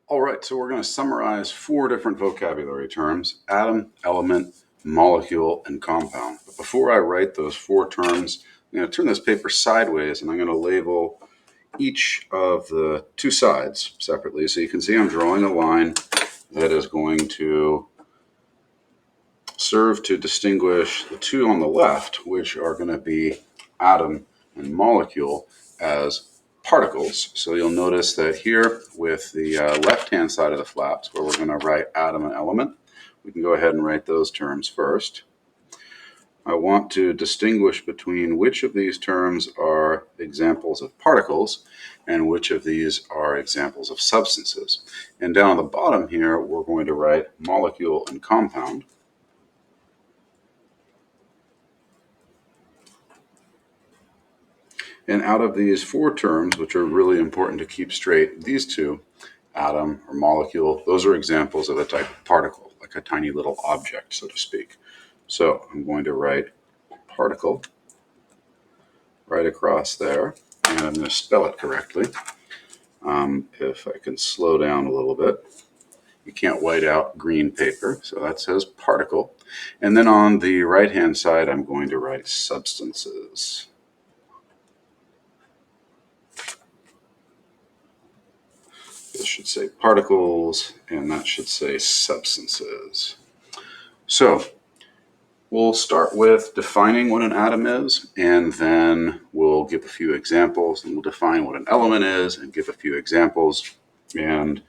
All right, so we're going to summarize four different vocabulary terms: atom, element, molecule, and compound. But before I write those four terms, I'm going to turn this paper sideways and I'm going to label each of the two sides separately. So you can see I'm drawing a line that is going to serve to distinguish the two on the left, which are going to be atom and molecule, as particles. So you'll notice that here with the left-hand side of the flaps, where we're going to write atom and element, we can go ahead and write those terms first. I want to distinguish between which of these terms are examples of particles and which of these are examples of substances. And down at the bottom here, we're going to write molecule and compound. And out of these four terms, which are really important to keep straight, these two, atom or molecule, those are examples of a type of particle, like a tiny little object, so to speak. So I'm going to write particle right across there, and I'm going to spell it correctly. If I can slow down a little bit. You can't white out green paper, so that says particle. And then on the right-hand side, I'm going to write substances. This should say particles, and that should say substances. So we'll start with defining what an atom is, and then we'll give a few examples, and we'll define what an element is and give a few examples. And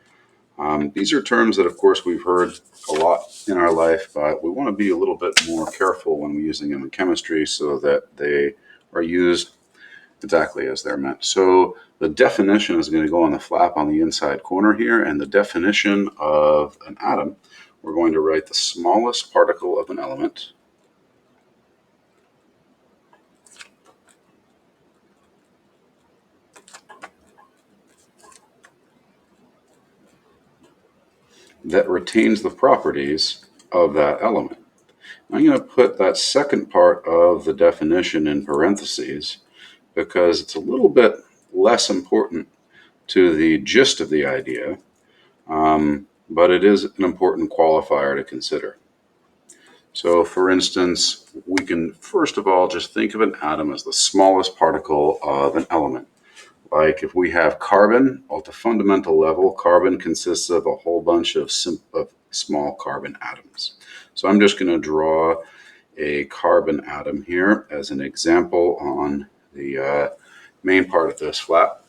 these are terms that, of course, we've heard a lot in our life, but we want to be a little bit more careful when we're using them in chemistry so that they are used exactly as they're meant. So the definition is going to go on the flap on the inside corner here, and the definition of an atom, we're going to write the smallest particle of an element that retains the properties of that element. I'm going to put that second part of the definition in parentheses because it's a little bit less important to the gist of the idea, but it is an important qualifier to consider. So, for instance, we can first of all just think of an atom as the smallest particle of an element. Like if we have carbon, at the fundamental level, carbon consists of a whole bunch of small carbon atoms. So I'm just going to draw a carbon atom here as an example on the main part of this flap.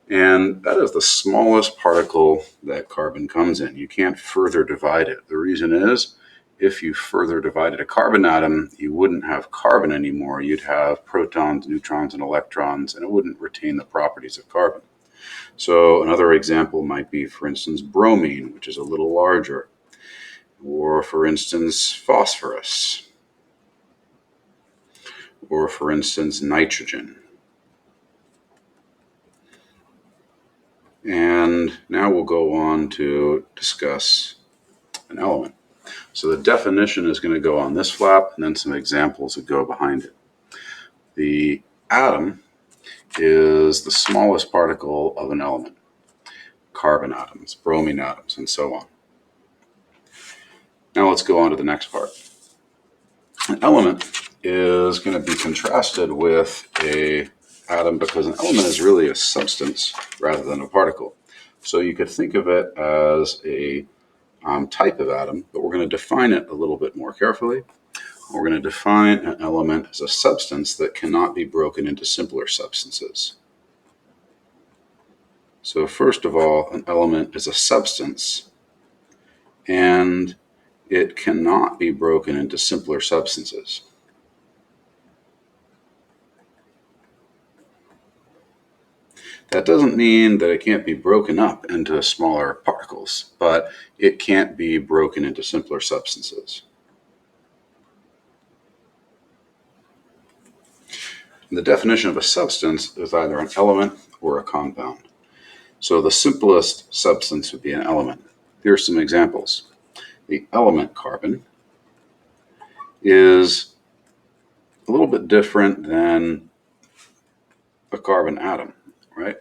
And that is the smallest particle that carbon comes in. You can't further divide it. The reason is, if you further divided a carbon atom, you wouldn't have carbon anymore. You'd have protons, neutrons, and electrons, and it wouldn't retain the properties of carbon. So another example might be, for instance, bromine, which is a little larger, or, for instance, phosphorus, or, for instance, nitrogen. And now we'll go on to discuss an element. So the definition is going to go on this flap, and then some examples that go behind it. The atom is the smallest particle of an element. Carbon atoms, bromine atoms, and so on. Now let's go on to the next part. An element is going to be contrasted with an atom because an element is really a substance rather than a particle. So you could think of it as a type of atom, but we're going to define it a little bit more carefully. We're going to define an element as a substance that cannot be broken into simpler substances. So first of all, an element is a substance, and it cannot be broken into simpler substances. That doesn't mean that it can't be broken up into smaller particles, but it can't be broken into simpler substances. The definition of a substance is either an element or a compound. So the simplest substance would be an element. Here are some examples. The element carbon is a little bit different than a carbon atom, right?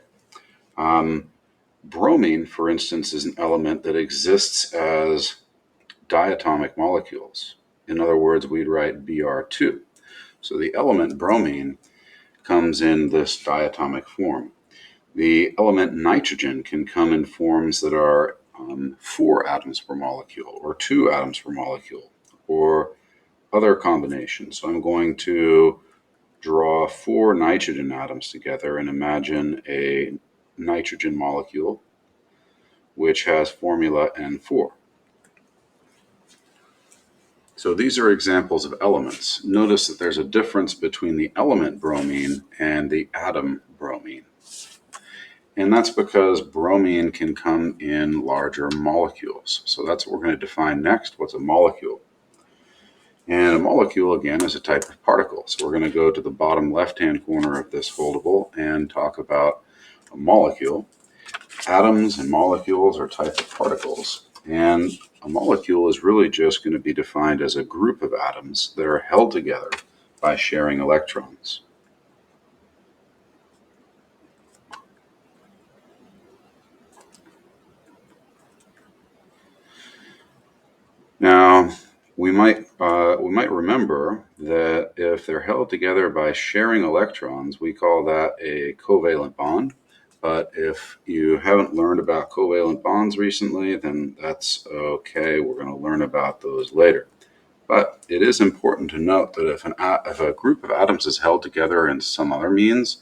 Bromine, for instance, is an element that exists as diatomic molecules. In other words, we'd write Br2. So the element bromine comes in this diatomic form. The element nitrogen can come in forms that are 4 atoms per molecule or 2 atoms per molecule or other combinations. So I'm going to draw 4 nitrogen atoms together and imagine a nitrogen molecule which has formula N4. So these are examples of elements. Notice that there's a difference between the element bromine and the atom bromine. And that's because bromine can come in larger molecules. So that's what we're going to define next. What's a molecule? And a molecule, again, is a type of particle. So we're going to go to the bottom left-hand corner of this foldable and talk about a molecule. Atoms and molecules are types of particles. And a molecule is really just going to be defined as a group of atoms that are held together by sharing electrons. Now, we might remember that if they're held together by sharing electrons, we call that a covalent bond. But if you haven't learned about covalent bonds recently, then that's okay. We're going to learn about those later. But it is important to note that if a group of atoms is held together in some other means,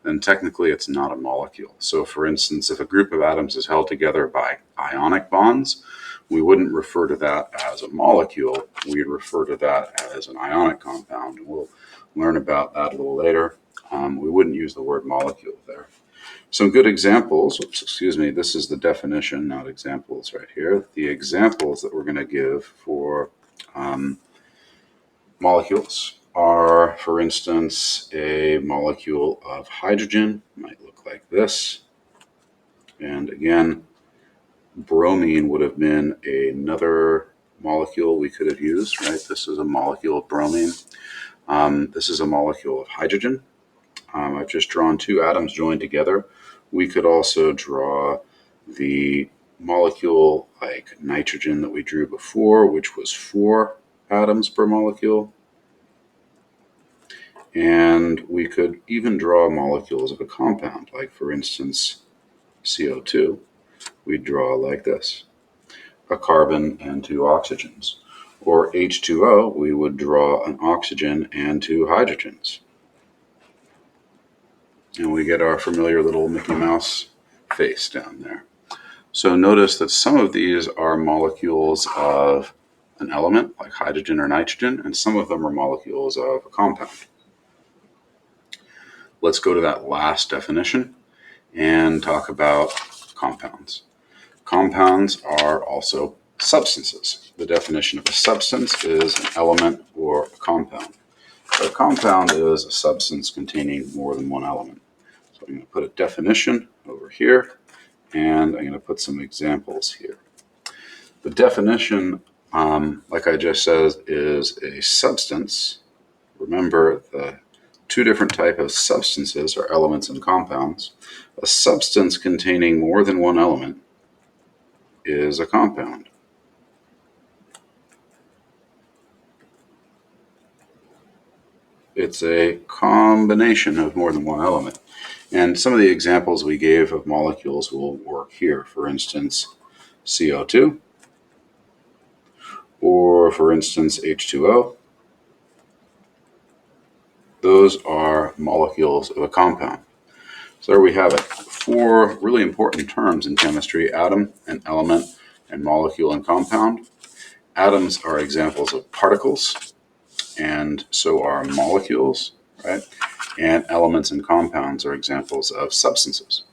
then technically it's not a molecule. So for instance, if a group of atoms is held together by ionic bonds, we wouldn't refer to that as a molecule. We'd refer to that as an ionic compound. We'll learn about that a little later. We wouldn't use the word molecule there. Some good examples, this is the definition, not examples right here. The examples that we're going to give for molecules are, for instance, a molecule of hydrogen might look like this. And again, bromine would have been another molecule we could have used, right? This is a molecule of bromine. This is a molecule of hydrogen. I've just drawn 2 atoms joined together. We could also draw the molecule like nitrogen that we drew before, which was 4 atoms per molecule. And we could even draw molecules of a compound, like for instance, CO2. We'd draw like this, a carbon and 2 oxygens. Or H2O, we would draw an oxygen and 2 hydrogens. And we get our familiar little Mickey Mouse face down there. So notice that some of these are molecules of an element, like hydrogen or nitrogen, and some of them are molecules of a compound. Let's go to that last definition and talk about compounds. Compounds are also substances. The definition of a substance is an element or a compound. So a compound is a substance containing more than one element. So I'm going to put a definition over here, and I'm going to put some examples here. The definition, like I just said, is a substance. Remember, the 2 different types of substances are elements and compounds. A substance containing more than one element is a compound. It's a combination of more than one element. And some of the examples we gave of molecules will work here. For instance, CO2, or for instance, H2O. Those are molecules of a compound. So there we have it. 4 really important terms in chemistry: atom, an element, and molecule and compound. Atoms are examples of particles, and so are molecules, right? And elements and compounds are examples of substances.